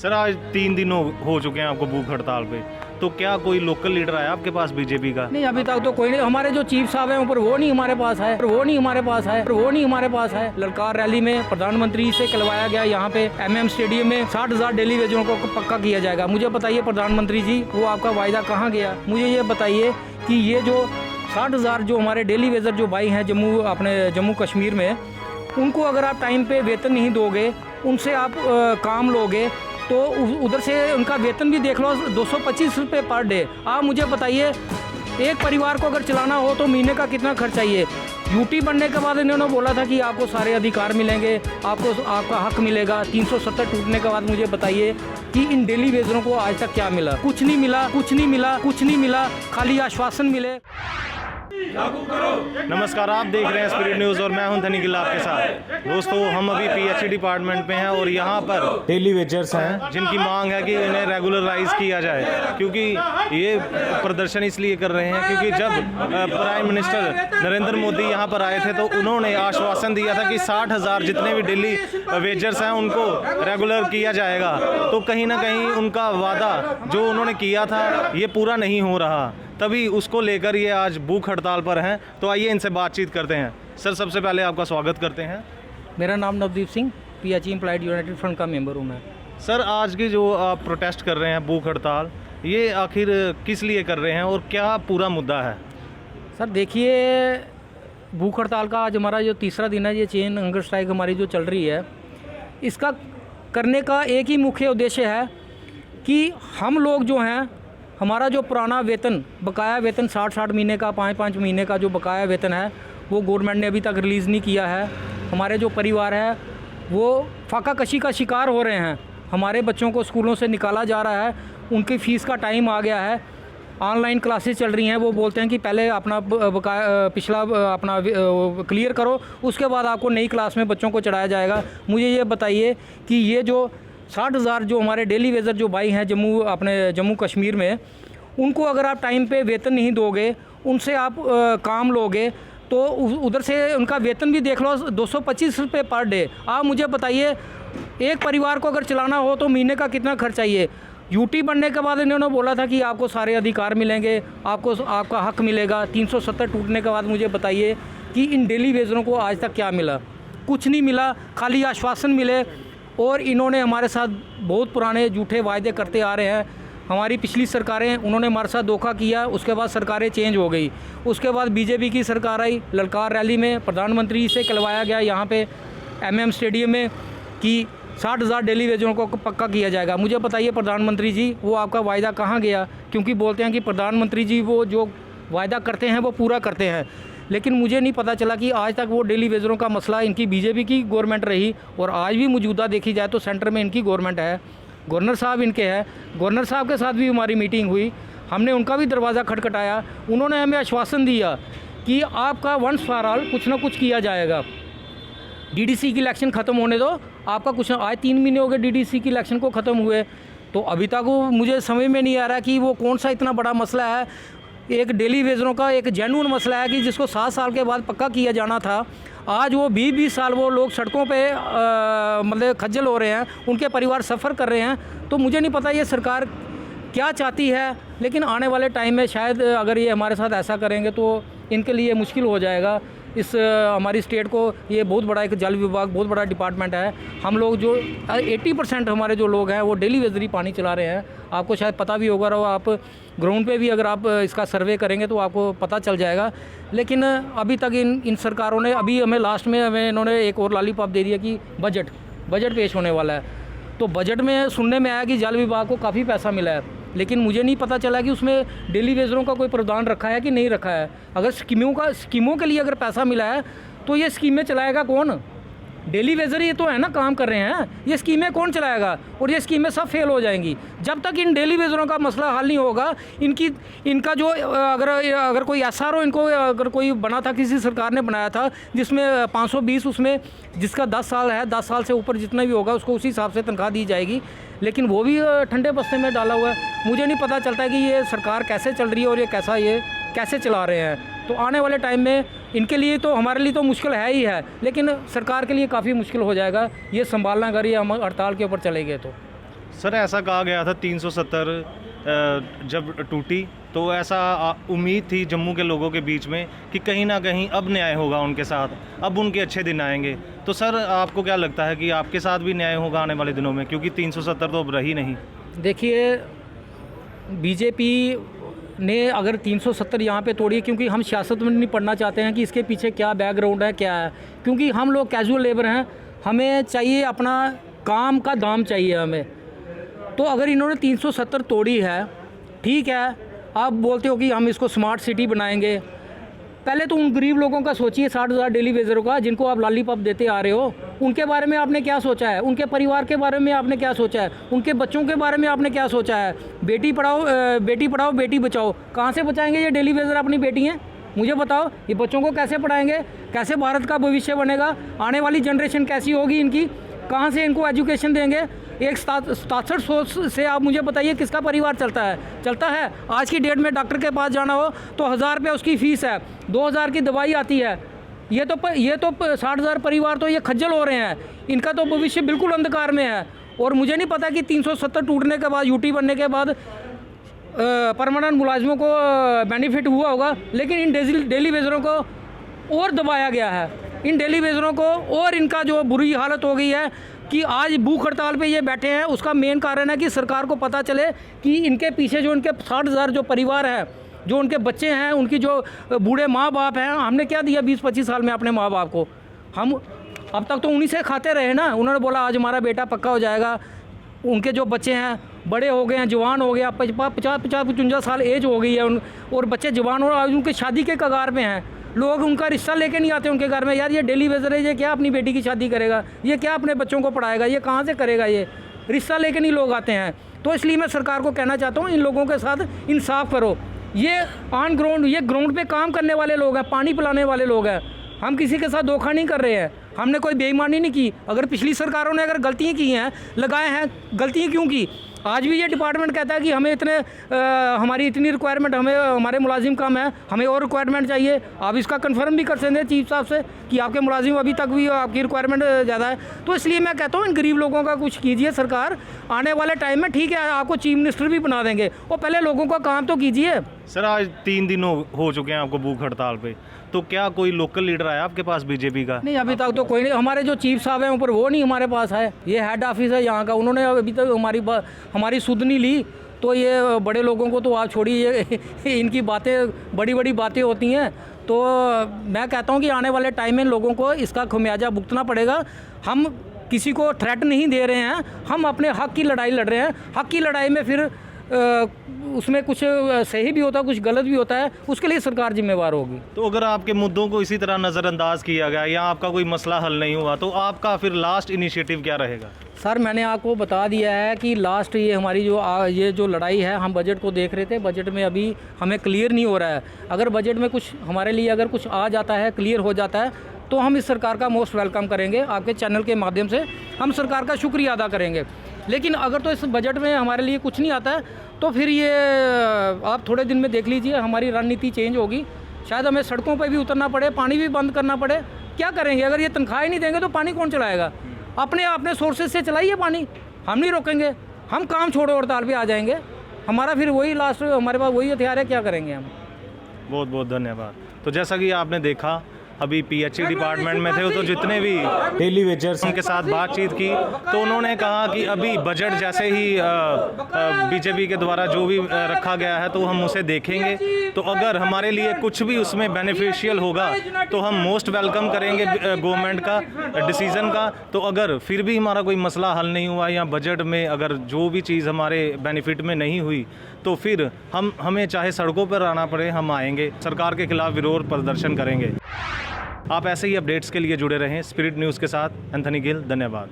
Sir आज 3 दिन हो चुके हैं आपको भूख हड़ताल पे, तो क्या कोई लोकल लीडर आया आपके पास बीजेपी का? नहीं, अभी तक तो कोई नहीं। हमारे जो चीफ साहब हैं ऊपर वो नहीं हमारे पास है। ललकार रैली में प्रधानमंत्री से कहलवाया गया, यहाँ पे MM स्टेडियम में 60,000 डेली वेजरों को पक्का किया जाएगा। मुझे बताइए प्रधानमंत्री जी, वो आपका वायदा कहाँ गया? मुझे ये बताइए कि ये जो 60,000 जो हमारे डेली वेजर जो भाई हैं जम्मू कश्मीर में, उनको अगर आप टाइम पे वेतन नहीं दोगे, उनसे आप काम लोगे, तो उधर से उनका वेतन भी देख लो 225 रुपये पर डे। आप मुझे बताइए एक परिवार को अगर चलाना हो तो महीने का कितना खर्च चाहिए? यूटी बनने के बाद इन्होंने बोला था कि आपको सारे अधिकार मिलेंगे, आपका हक मिलेगा। 370 टूटने के बाद मुझे बताइए कि इन डेली वेजरों को आज तक क्या मिला? कुछ नहीं मिला, खाली आश्वासन मिले। नमस्कार, आप देख रहे हैं स्पिरिट न्यूज़ और मैं हूं धनी गिल्ला आपके साथ। दोस्तों, हम अभी PHE डिपार्टमेंट में हैं और यहाँ पर डेली वेजर्स हैं जिनकी मांग है कि इन्हें रेगुलराइज किया जाए, क्योंकि ये प्रदर्शन इसलिए कर रहे हैं क्योंकि जब प्राइम मिनिस्टर नरेंद्र मोदी यहाँ पर आए थे तो उन्होंने आश्वासन दिया था कि 60,000 जितने भी डेली वेजर्स हैं उनको रेगुलर किया जाएगा। तो कहीं ना कहीं उनका वादा जो उन्होंने किया था ये पूरा नहीं हो रहा, तभी उसको लेकर ये आज भूख हड़ताल पर हैं। तो आइए इनसे बातचीत करते हैं। सर, सबसे पहले आपका स्वागत करते हैं। मेरा नाम Navdeep Singh, PHE employed United front का मेंबर हूँ मैं। सर, आज की जो आप प्रोटेस्ट कर रहे हैं भूख हड़ताल, ये आखिर किस लिए कर रहे हैं और क्या पूरा मुद्दा है? सर देखिए, भूख हड़ताल का आज हमारा जो तीसरा दिन है, ये चेन हंगर स्ट्राइक हमारी जो चल रही है, इसका करने का एक ही मुख्य उद्देश्य है कि हम लोग जो हैं, हमारा जो पुराना वेतन, बकाया वेतन 60 महीने का, 5 महीने का जो बकाया वेतन है, वो गवर्नमेंट ने अभी तक रिलीज़ नहीं किया है। हमारे जो परिवार है वो फाका कशी का शिकार हो रहे हैं। हमारे बच्चों को स्कूलों से निकाला जा रहा है, उनकी फ़ीस का टाइम आ गया है, ऑनलाइन क्लासेस चल रही हैं। वो बोलते हैं कि पहले अपना बकाया पिछला अपना क्लियर करो, उसके बाद आपको नई क्लास में बच्चों को चढ़ाया जाएगा। मुझे ये बताइए कि ये जो 60,000 जो हमारे डेली वेजर जो भाई हैं जम्मू कश्मीर में, उनको अगर आप टाइम पे वेतन नहीं दोगे, उनसे आप काम लोगे, तो उधर से उनका वेतन भी देख लो 225 रुपये पर डे। आप मुझे बताइए एक परिवार को अगर चलाना हो तो महीने का कितना खर्च चाहिए? यूटी बनने के बाद इन्होंने बोला था कि आपको सारे अधिकार मिलेंगे, आपका हक मिलेगा। 370 टूटने के बाद मुझे बताइए कि इन डेली वेजरों को आज तक क्या मिला? कुछ नहीं मिला, खाली आश्वासन मिले। और इन्होंने हमारे साथ बहुत पुराने झूठे वायदे करते आ रहे हैं। हमारी पिछली सरकारें, उन्होंने हमारे साथ धोखा किया, उसके बाद सरकारें चेंज हो गई। उसके बाद BJP की सरकार आई, ललकार रैली में प्रधानमंत्री से कहलवाया गया, यहाँ पे MM स्टेडियम में, कि 60,000 डेली वेजरों को पक्का किया जाएगा। मुझे बताइए प्रधानमंत्री जी, वो आपका वायदा कहाँ गया? क्योंकि बोलते हैं कि प्रधानमंत्री जी वो जो वायदा करते हैं वो पूरा करते हैं, लेकिन मुझे नहीं पता चला कि आज तक वो डेली वेजरों का मसला, इनकी BJP की गवर्नमेंट रही और आज भी मौजूदा देखी जाए तो सेंटर में इनकी गवर्नमेंट है, गवर्नर साहब इनके हैं। गवर्नर साहब के साथ भी हमारी मीटिंग हुई, हमने उनका भी दरवाज़ा खटखटाया। उन्होंने हमें आश्वासन दिया कि आपका वंस फॉर ऑल कुछ ना कुछ किया जाएगा। DDC की इलेक्शन ख़त्म होने दो, आपका कुछ। आज 3 महीने हो गए DDC की इलेक्शन को ख़त्म हुए, तो अभी तक वो मुझे समझ में नहीं आ रहा कि वो कौन सा इतना बड़ा मसला है। एक डेली वेजरों का एक जेन्युइन मसला है कि जिसको 7 साल के बाद पक्का किया जाना था, आज वो 20-20 साल वो लोग सड़कों पे मतलब खज्जल हो रहे हैं, उनके परिवार सफ़र कर रहे हैं। तो मुझे नहीं पता ये सरकार क्या चाहती है, लेकिन आने वाले टाइम में शायद अगर ये हमारे साथ ऐसा करेंगे तो इनके लिए मुश्किल हो जाएगा। इस हमारी स्टेट को ये बहुत बड़ा एक जल विभाग, बहुत बड़ा डिपार्टमेंट है। हम लोग जो 80% हमारे जो लोग हैं वो डेली वेजरी पानी चला रहे हैं। आपको शायद पता भी होगा, और आप ग्राउंड पे भी अगर आप इसका सर्वे करेंगे तो आपको पता चल जाएगा। लेकिन अभी तक इन सरकारों ने, अभी हमें लास्ट में हमें इन्होंने एक और लॉलीपॉप दे दिया कि बजट पेश होने वाला है। तो बजट में सुनने में आया कि जल विभाग को काफ़ी पैसा मिला है, लेकिन मुझे नहीं पता चला कि उसमें डेली वेजरों का कोई प्रावधान रखा है कि नहीं रखा है। अगर स्कीमों के लिए अगर पैसा मिला है तो ये स्कीमें चलाएगा कौन? डेली वेजर ये तो है ना, काम कर रहे हैं, ये स्कीमें कौन चलाएगा? और ये स्कीमें सब फेल हो जाएंगी जब तक इन डेली वेजरों का मसला हल नहीं होगा। इनका जो अगर कोई SRO इनको अगर कोई बना था, किसी सरकार ने बनाया था, जिसमें 520, उसमें जिसका 10 साल है, 10 साल से ऊपर जितना भी होगा उसको उसी हिसाब से तनख्वाह दी जाएगी, लेकिन वो भी ठंडे बस्ते में डाला हुआ है। मुझे नहीं पता चलता है कि ये सरकार कैसे चल रही है और ये कैसे चला रहे हैं। तो आने वाले टाइम में इनके लिए तो, हमारे लिए तो मुश्किल है ही है, लेकिन सरकार के लिए काफ़ी मुश्किल हो जाएगा ये संभालना अगर ये हम हड़ताल के ऊपर चले गए तो। सर ऐसा कहा गया था 370 जब टूटी तो ऐसा उम्मीद थी जम्मू के लोगों के बीच में कि कहीं ना कहीं अब न्याय होगा उनके साथ, अब उनके अच्छे दिन आएंगे। तो सर आपको क्या लगता है कि आपके साथ भी न्याय होगा आने वाले दिनों में, क्योंकि 370 तो अब रही नहीं। देखिए बीजेपी ने अगर 370 यहाँ पे तोड़ी, क्योंकि हम सियासत में नहीं पढ़ना चाहते हैं कि इसके पीछे क्या बैकग्राउंड है क्या है, क्योंकि हम लोग कैजुअल लेबर हैं, हमें चाहिए अपना काम का दाम चाहिए हमें। तो अगर इन्होंने 370 तोड़ी है, ठीक है, आप बोलते हो कि हम इसको स्मार्ट सिटी बनाएंगे, पहले तो उन गरीब लोगों का सोचिए, 60,000 डेली वेजरों का जिनको आप लॉलीपॉप देते आ रहे हो, उनके बारे में आपने क्या सोचा है, उनके परिवार के बारे में आपने क्या सोचा है, उनके बच्चों के बारे में आपने क्या सोचा है। बेटी पढ़ाओ बेटी बचाओ, कहाँ से बचाएंगे ये डेली वेजर अपनी बेटी हैं? मुझे बताओ, ये बच्चों को कैसे पढ़ाएंगे, कैसे भारत का भविष्य बनेगा, आने वाली जनरेशन कैसी होगी इनकी, कहाँ से इनको एजुकेशन देंगे? एक 67 से आप मुझे बताइए किसका परिवार चलता है? आज की डेट में डॉक्टर के पास जाना हो तो 1000 रुपये उसकी फ़ीस है, 2000 की दवाई आती है। ये तो 60,000 परिवार तो ये खज्जल हो रहे हैं, इनका तो भविष्य बिल्कुल अंधकार में है। और मुझे नहीं पता कि 370 टूटने के बाद, यूटी बनने के बाद परमानेंट मुलाजिमों को बेनिफिट हुआ होगा, लेकिन इन डेली वेजरों को और दबाया गया है, इन डेली वेजरों को और इनका जो बुरी हालत हो गई है कि आज भूख हड़ताल पे ये बैठे हैं। उसका मेन कारण है कि सरकार को पता चले कि इनके पीछे जो इनके 60,000 जो परिवार हैं, जो उनके बच्चे हैं, उनकी जो बूढ़े माँ बाप हैं, हमने क्या दिया 20-25 साल में अपने माँ बाप को? हम अब तक तो उन्हीं से खाते रहे ना। उन्होंने बोला आज हमारा बेटा पक्का हो जाएगा, उनके जो बच्चे हैं बड़े हो गए हैं, जवान हो गए, 50-55 साल एज हो गई है और बच्चे जवान हो, आज उनकी शादी के कगार पे हैं। लोग उनका रिश्ता लेके नहीं आते उनके घर में, यार ये डेली वेजर है, ये क्या अपनी बेटी की शादी करेगा, ये क्या अपने बच्चों को पढ़ाएगा, ये कहाँ से करेगा, ये रिश्ता लेके नहीं लोग आते हैं। तो इसलिए मैं सरकार को कहना चाहता हूँ, इन लोगों के साथ इंसाफ करो। ये ऑन ग्राउंड, ये ग्राउंड पे काम करने वाले लोग हैं, पानी पिलाने वाले लोग हैं। हम किसी के साथ धोखा नहीं कर रहे हैं, हमने कोई बेईमानी नहीं की। अगर पिछली सरकारों ने अगर गलतियाँ की हैं, लगाए हैं, गलतियाँ क्यों की? आज भी ये डिपार्टमेंट कहता है कि हमें हमारी इतनी रिक्वायरमेंट, हमारे मुलाजिम कम है, हमें और रिक्वायरमेंट चाहिए। आप इसका कंफर्म भी कर सकते हैं चीफ साहब से कि आपके मुलाजिम अभी तक भी आपकी रिक्वायरमेंट ज़्यादा है। तो इसलिए मैं कहता हूँ इन गरीब लोगों का कुछ कीजिए सरकार, आने वाले टाइम में ठीक है आपको चीफ मिनिस्टर भी बना देंगे, और पहले लोगों का काम तो कीजिए। सर आज 3 दिन हो चुके हैं आपको भूख हड़ताल पे, तो क्या कोई लोकल लीडर आया आपके पास बीजेपी का? नहीं, अभी तक तो कोई नहीं। हमारे जो चीफ साहब हैं ऊपर, वो नहीं हमारे पास है, ये हेड ऑफिस है यहाँ का, उन्होंने अभी तक हमारी सुध नहीं ली। तो ये बड़े लोगों को तो आप छोड़िए, इनकी बातें बड़ी बातें होती हैं। तो मैं कहता हूँ कि आने वाले टाइम में लोगों को इसका खमियाजा भुगतना पड़ेगा। हम किसी को थ्रेट नहीं दे रहे हैं, हम अपने हक़ की लड़ाई लड़ रहे हैं। हक़ की लड़ाई में फिर उसमें कुछ सही भी होता है, कुछ गलत भी होता है, उसके लिए सरकार जिम्मेवार होगी। तो अगर आपके मुद्दों को इसी तरह नज़रअंदाज किया गया या आपका कोई मसला हल नहीं हुआ, तो आपका फिर लास्ट इनिशिएटिव क्या रहेगा? सर मैंने आपको बता दिया है कि लास्ट ये हमारी ये जो लड़ाई है, हम बजट को देख रहे थे, बजट में अभी हमें क्लियर नहीं हो रहा है। अगर बजट में कुछ हमारे लिए अगर कुछ आ जाता है, क्लियर हो जाता है, तो हम इस सरकार का मोस्ट वेलकम करेंगे। आपके चैनल के माध्यम से हम सरकार का शुक्रिया अदा करेंगे। लेकिन अगर तो इस बजट में हमारे लिए कुछ नहीं आता है, तो फिर ये आप थोड़े दिन में देख लीजिए, हमारी रणनीति चेंज होगी। शायद हमें सड़कों पर भी उतरना पड़े, पानी भी बंद करना पड़े। क्या करेंगे? अगर ये तनख्वाहें नहीं देंगे तो पानी कौन चलाएगा? अपने सोर्सेज से चलाइए पानी, हम नहीं रोकेंगे। हम काम छोड़ो हड़ताल पे आ जाएंगे, हमारा फिर वही लास्ट, हमारे पास वही हथियार है, क्या करेंगे हम? बहुत बहुत धन्यवाद। तो जैसा कि आपने देखा, अभी पीएचई डिपार्टमेंट में थे, तो जितने भी डेली वेजर्स उनके साथ बातचीत की, तो उन्होंने कहा कि अभी बजट जैसे ही बीजेपी के द्वारा जो भी रखा गया है, तो हम उसे देखेंगे। तो अगर हमारे लिए कुछ भी उसमें बेनिफिशियल होगा, तो हम मोस्ट वेलकम करेंगे गवर्नमेंट का डिसीज़न का। तो अगर फिर भी हमारा कोई मसला हल नहीं हुआ या बजट में अगर जो भी चीज़ हमारे बेनिफिट में नहीं हुई, तो फिर हमें चाहे सड़कों पर आना पड़े, हम आएंगे, सरकार के खिलाफ विरोध प्रदर्शन करेंगे। आप ऐसे ही अपडेट्स के लिए जुड़े रहें स्पिरिट न्यूज़ के साथ। एंथनी गिल, धन्यवाद।